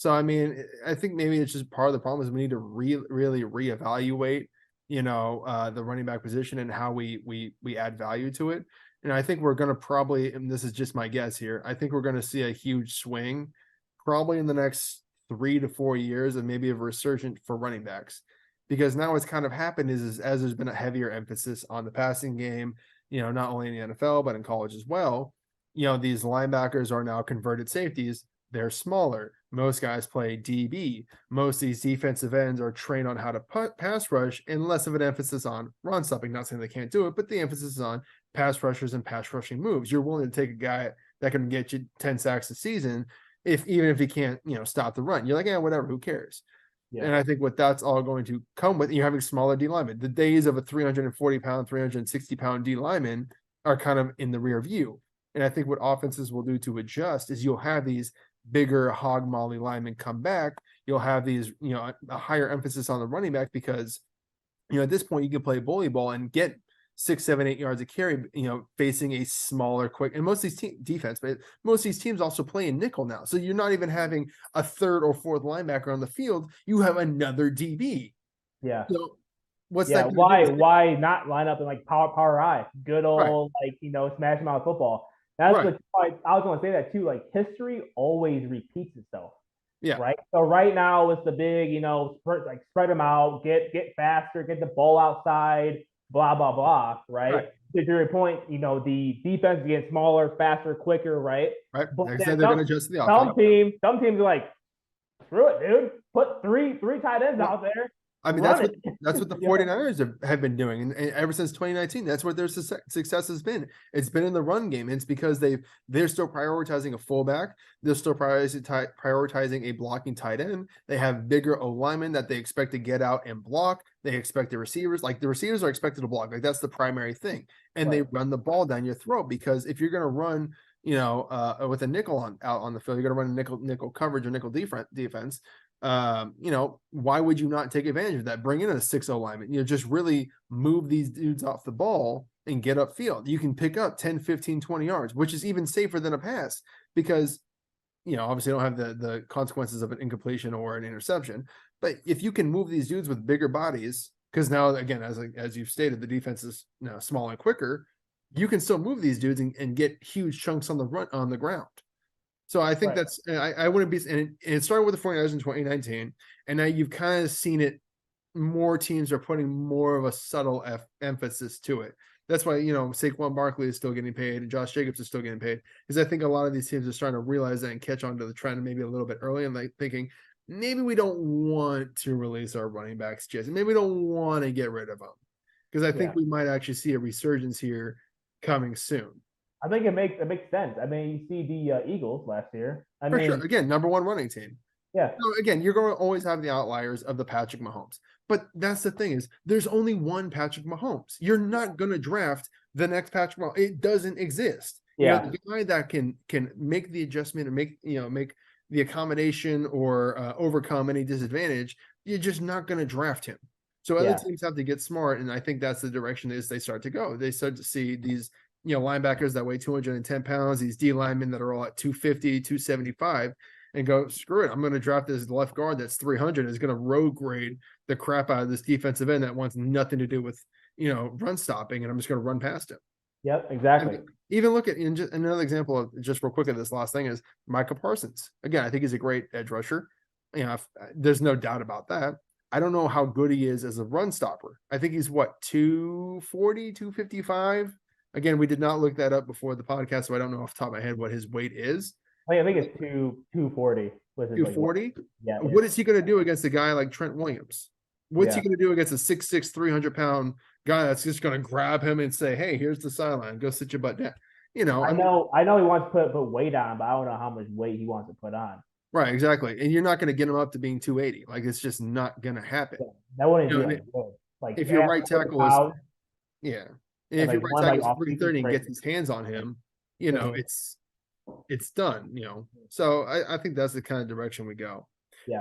So, I mean, I think maybe it's just part of the problem is we need to really reevaluate, the running back position and how we add value to it. And I think we're going to probably, and this is just my guess here, I think we're going to see a huge swing probably in the next 3 to 4 years and maybe a resurgence for running backs. Because now what's kind of happened is as there's been a heavier emphasis on the passing game, not only in the NFL, but in college as well, these linebackers are now converted safeties. They're smaller. Most guys play DB. Most of these defensive ends are trained on how to pass rush and less of an emphasis on run stopping. Not saying they can't do it, but the emphasis is on pass rushers and pass rushing moves. You're willing to take a guy that can get you 10 sacks a season even if he can't, stop the run. You're like, yeah, whatever, who cares? Yeah. And I think what that's all going to come with, you're having smaller D linemen. The days of a 340-pound, 360-pound D lineman are kind of in the rear view. And I think what offenses will do to adjust is you'll have these bigger hog molly linemen come back. You'll have these, a higher emphasis on the running back because, at this point you can play bully ball and get 6, 7, 8 yards of carry, facing a smaller, quick, and most of these defense, but most of these teams also play in nickel now. So you're not even having a third or fourth linebacker on the field. You have another DB. Yeah. So what's that? Why not line up in like power eye? Good old, right. Smash mouth football. That's right. What I was going to say that too. Like history always repeats itself. Yeah. Right. So right now it's the big, spread them out, get faster, get the ball outside, blah, blah, blah. Right. To your point, the defense is getting smaller, faster, quicker. Right. Right. But they're going to adjust the offense. Some teams are like, screw it, dude. Put three tight ends out there. I mean, that's what the 49ers have been doing. And ever since 2019, that's what their success has been. It's been in the run game. It's because they're still prioritizing a fullback. They're still prioritizing a blocking tight end. They have bigger O-linemen that they expect to get out and block. They expect the receivers. Like the receivers are expected to block. Like that's the primary thing. And they run the ball down your throat because if you're going to run, with a nickel out on the field, you're going to run a nickel coverage or nickel defense. Why would you not take advantage of that? Bring in a 6-0 lineman, just really move these dudes off the ball and get upfield. You can pick up 10, 15, 20 yards, which is even safer than a pass because, obviously don't have the consequences of an incompletion or an interception. But if you can move these dudes with bigger bodies, because now, again, as you've stated, the defense is now smaller and quicker, you can still move these dudes and get huge chunks on the ground. So I think that's I wouldn't be, and it started with the 49ers in 2019, and now you've kind of seen it. More teams are putting more of a subtle emphasis to it. That's why Saquon Barkley is still getting paid, and Josh Jacobs is still getting paid, because I think a lot of these teams are starting to realize that and catch on to the trend maybe a little bit early, and like thinking maybe we don't want to release our running backs just, maybe we don't want to get rid of them, because I think we might actually see a resurgence here coming soon. I think it makes sense. I mean, you see the Eagles last year. Sure. Again, number one running team. Yeah. So again, you're going to always have the outliers of the Patrick Mahomes. But that's the thing is there's only one Patrick Mahomes. You're not going to draft the next Patrick Mahomes. It doesn't exist. Yeah. The guy that can make the adjustment and make the accommodation or overcome any disadvantage, you're just not going to draft him. So other teams have to get smart, and I think that's the direction they start to go. They start to see these linebackers that weigh 210 pounds, these D linemen that are all at 250, 275, and go, screw it. I'm going to draft this left guard that's 300 is going to road grade the crap out of this defensive end that wants nothing to do with, run stopping, and I'm just going to run past him. Yep, exactly. And even look at just another example of just real quick of this last thing is Micah Parsons. Again, I think he's a great edge rusher. There's no doubt about that. I don't know how good he is as a run stopper. I think he's 240, 255. Again, we did not look that up before the podcast, so I don't know off the top of my head what his weight is. I think it's 240. 240? Yeah. What is he going to do against a guy like Trent Williams? What's he going to do against a 6'6", 300-pound guy that's just going to grab him and say, hey, here's the sideline. Go sit your butt down. I know he wants to put weight on, but I don't know how much weight he wants to put on. Right, exactly. And you're not going to get him up to being 280. Like, it's just not going to happen. Yeah, that wouldn't be good. Like, if your right tackle is – yeah. And if your right tackle is 330 and gets his hands on him, it's done, So I think that's the kind of direction we go.